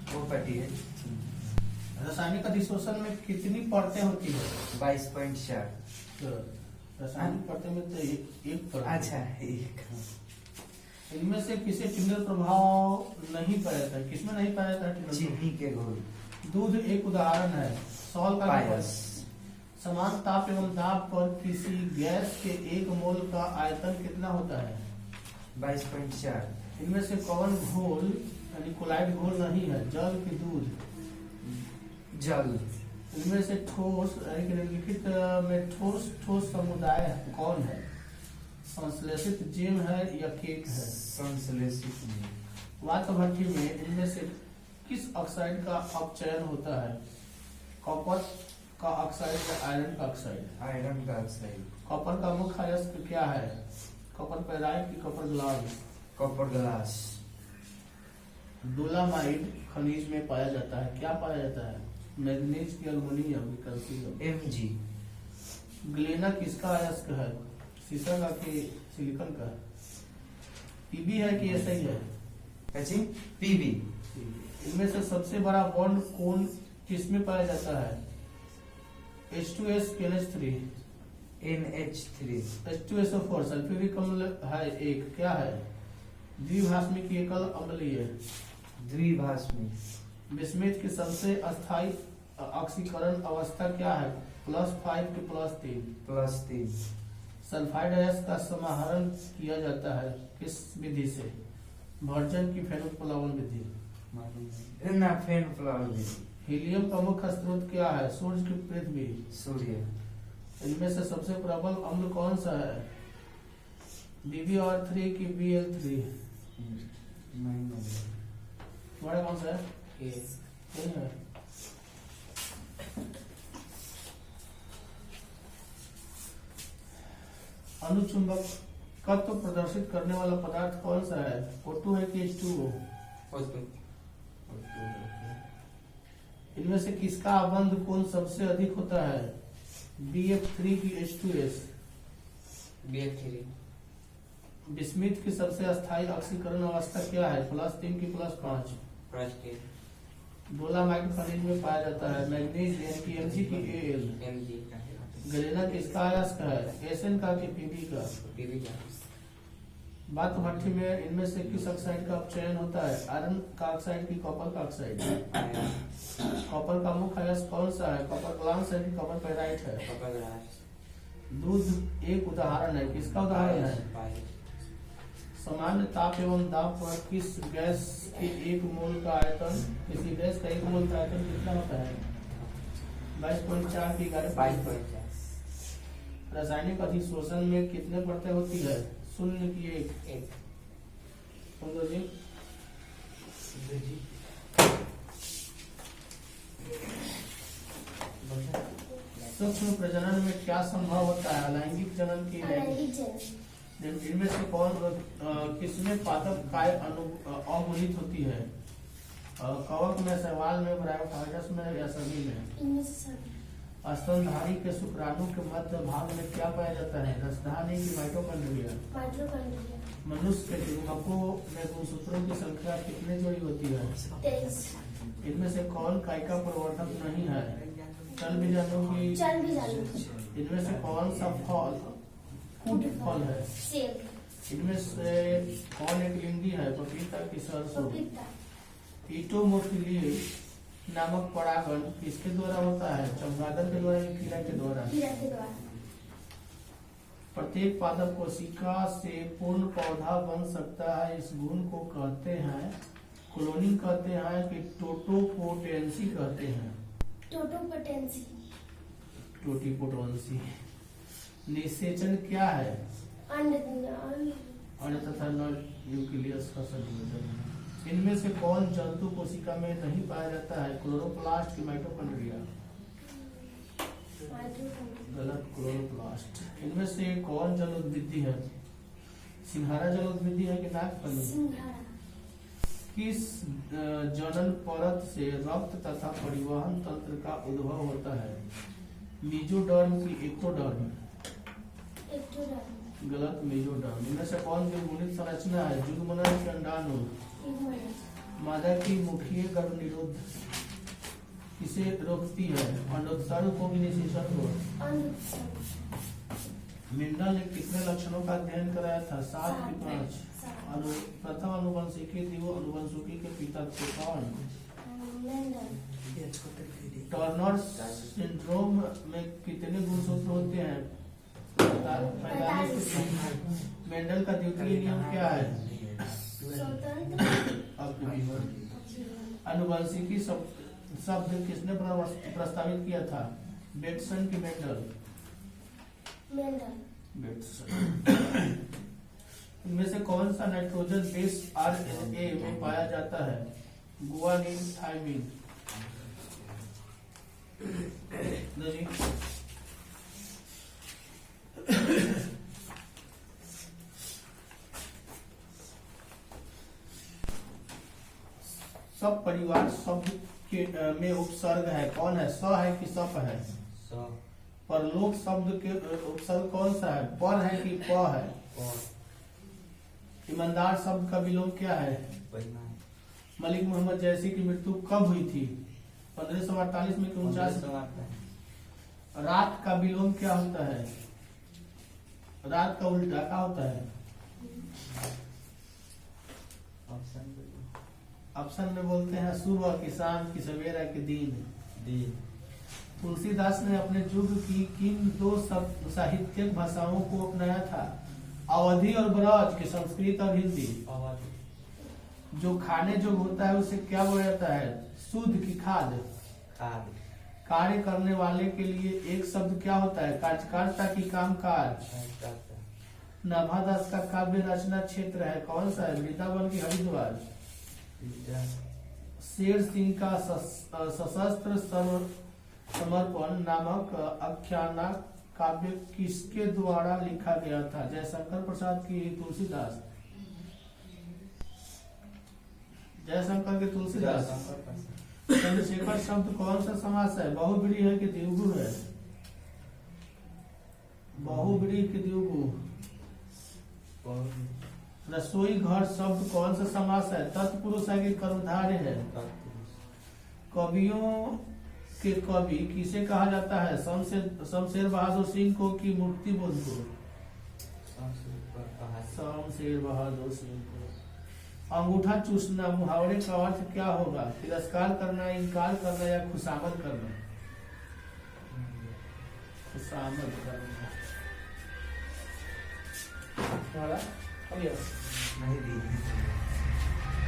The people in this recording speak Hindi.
वो पढ़िए। रासायनिक अधिशोषण में कितनी परतें होती है? 22.4। रासायनिक परतें में तो एक परत। अच्छा एक। इनमें से किसे टिंडल प्रभाव नहीं पाया जाता? किसमें नहीं पाया जाता टिंडल? चीनी के घोल। दूध एक उदाहरण है। सॉल्ट का पायस। समान ताप एवं दाब पर किसी गैस के एक मोल का आयतन कितना होता है? 22.4। इनमें से कौन घोल यानी कोलाइड घोल नहीं है? जल की दूध? जल। इनमें से ठोस यानी कि निम्नलिखित में ठोस ठोस समुदाय कौन है? संश्लेषित जेम है या केक है? संश्लेषित में। वात भट्टी में इनमें से किस ऑक्साइड का अपचयन होता है? कॉपर का ऑक्साइड या आयरन का ऑक्साइड? आयरन का ऑक्साइड। कॉपर का मुख्य अयस्क क्या है? कॉपर पेराइट की copper glass? Copper glass. Dolomite खनिज में पाया जाता है, क्या पाया जाता है? मैग्नीज की एल्युमिनियम की कैल्शियम? Mg। ग्लेना किसका अयस्क है? शीशा का कि सिलिकॉन का? पीबी है कि एसआई है? पीबी। इनमें से सबसे बड़ा बॉन्ड कौन किसमें पाया जाता है? H2S कि NH3? NH3। H2SO4 सल्फ्यूरिक अम्ल है एक, क्या है? द्विभाषमी की एकल अम्लीय? द्विभाषमी। बिस्मिथ की सबसे अस्थायी ऑक्सीकरण अवस्था क्या है? +5 कि +3? +3। सल्फाइड अयस्क का समाहरण किया जाता है किस विधि से? भर्जन की फेनोत्प्लावन विधि? ना फेन फ्लावर विधि। हीलियम का मुख्य स्रोत क्या है? सूर्य की पृथ्वी? सूर्य। इनमें से सबसे प्रबल अम्ल कौन सा है? BbR3 की Bl3? तुम्हारा कौन सा है? यही है। अनुचुंबकत्व प्रदर्शित करने वाला पदार्थ कौन सा है? O2 है कि H2O? इनमें से किसका आबंध कोण सबसे अधिक होता है? BF3 की H2S? BF3। बिस्मिथ की सबसे अस्थायी ऑक्सीकरण अवस्था क्या है? +3 की +5? डोलामाइट खनिज में पाया जाता है। मैग्नीज यानी कि Mg की Al? गलेना किसका अयस्क है? Sn का कि Pb का? वात भट्टी में इनमें से किस ऑक्साइड का अपचयन होता है? आयरन का ऑक्साइड की कॉपर का ऑक्साइड? कॉपर का मुख्य अयस्क कौन सा है? कॉपर ग्लास है कि कॉपर पेराइट है? दूध एक उदाहरण है, किसका उदाहरण है? सामान्य ताप एवं दाब पर किस गैस के एक मोल का आयतन, किसी गैस का एक मोल का आयतन कितना होता है? 22.4 की 11। रासायनिक अधिशोषण में कितने परतें होती है? 0 की 1? सूक्ष्म प्रजनन में क्या संभव होता है? अलैंगिक जनन की? इनमें से कौन किसमें पादप काय अवगुणित होती है? कवक में, शैवाल में, ब्रायोफाइटस में या सभी में? स्तनधारी के शुक्राणु के मध्य भाग में क्या पाया जाता है? रसधानी की माइटोकॉन्ड्रिया? मनुष्य के डिम्बकों में गुणसूत्रों की संख्या कितनी जोड़ी होती है? 23। इनमें से कौन कायिका प्रवर्धक नहीं है? चल बीजाणु की? इनमें से कौन सा फल फूट फल है? इनमें से कौन एक लिंगी है? पपीता की सरसों? ईटोमोफिली नामक परागण किसके द्वारा होता है? चमगादड़ के द्वारा या कीड़ा के द्वारा? प्रत्येक पादप कोशिका से पूर्ण पौधा बन सकता है, इस गुण को कहते हैं क्लोनिंग कहते हैं कि टोटोपोटेंसी कहते हैं? टोटिपोटेंसी। निषेचन क्या है? अंड तथा न्यूक्लियस का संयोजन। इनमें से कौन जंतु कोशिका में नहीं पाया जाता है? क्लोरोप्लास्ट की माइटोकॉन्ड्रिया? गलत, क्लोरोप्लास्ट। इनमें से कौन जलोद्भिदी है? सिंघाड़ा जलोद्भिदी है कि नागफनी? किस जनन परत से रक्त तथा परिवहन तंत्र का उद्भव होता है? मीजोडर्म की एक्टोडर्म? गलत, मेजोडर्म। इनमें से कौन द्विगुणित संरचना है? जुग्मनज के अंडाणु। मादा की मुखीय गर्भ निरोध किसे रोकती है? अंडोत्सर्ग को, इनिशिएशन को। मेंडल ने कितने लक्षणों का अध्ययन कराया था? 7 की 5। प्रथम अनुवंशिकी अनुवंशिकी के पिता थे कौन? टर्नर सिंड्रोम में कितने गुणसूत्र होते हैं? 45। मेंडल का द्वितीय नियम क्या है? अनुवंशिकी शब्द किसने प्रस्तावित किया था? बेटसन की मेंडल? बेटसन। इनमें से कौन सा नाइट्रोजन बेस आरएनए में पाया जाता है? Guanine, thymine. सब परिवार शब्द के में उपसर्ग है, कौन है? स है कि सप है? परलोक शब्द के उपसर्ग कौन सा है? पर है कि प है? ईमानदार शब्द का विलोम क्या है? मलिक मोहम्मद जैसी की मृत्यु कब हुई थी? 1548 में 49। रात का विलोम क्या होता है? रात का उल्टा क्या होता है? ऑप्शन में बोलते हैं सुबह की, शाम की, सवेरा की, दिन। तुलसीदास ने अपने युग की किन 2 साहित्यिक भाषाओं को अपनाया था? अवधी और ब्रज के, संस्कृत और हिंदी। जो खाने जो होता है उसे क्या बोला जाता है? शुद्ध की खाद? कार्य करने वाले के लिए एक शब्द क्या होता है? कार्यकर्ता की कामकाज। नाभादास का काव्य रचना क्षेत्र है कौन सा है? वृंदावन की हरिद्वार। शेर सिंह का सशस्त्र समर्पण नामक आख्यान काव्य किसके द्वारा लिखा गया था? जयशंकर प्रसाद की तुलसीदास? जयशंकर के तुलसीदास। चंद्रशेखर शब्द कौन सा समास है? बहुब्रीहि है कि द्विगु है? बहुब्रीहि कि द्विगु? रसोई घर शब्द कौन सा समास है? तत्पुरुष है कि कर्मधारय है? कवियों के कवि किसे कहा जाता है? शमशेर बहादुर सिंह को कि मूर्ति बोध को? शमशेर बहादुर सिंह को। अंगूठा चूसना मुहावरे का अर्थ क्या होगा? तिरस्कार करना, इनकार करना या खुशामद करना? खुशामद करना। नहीं दी।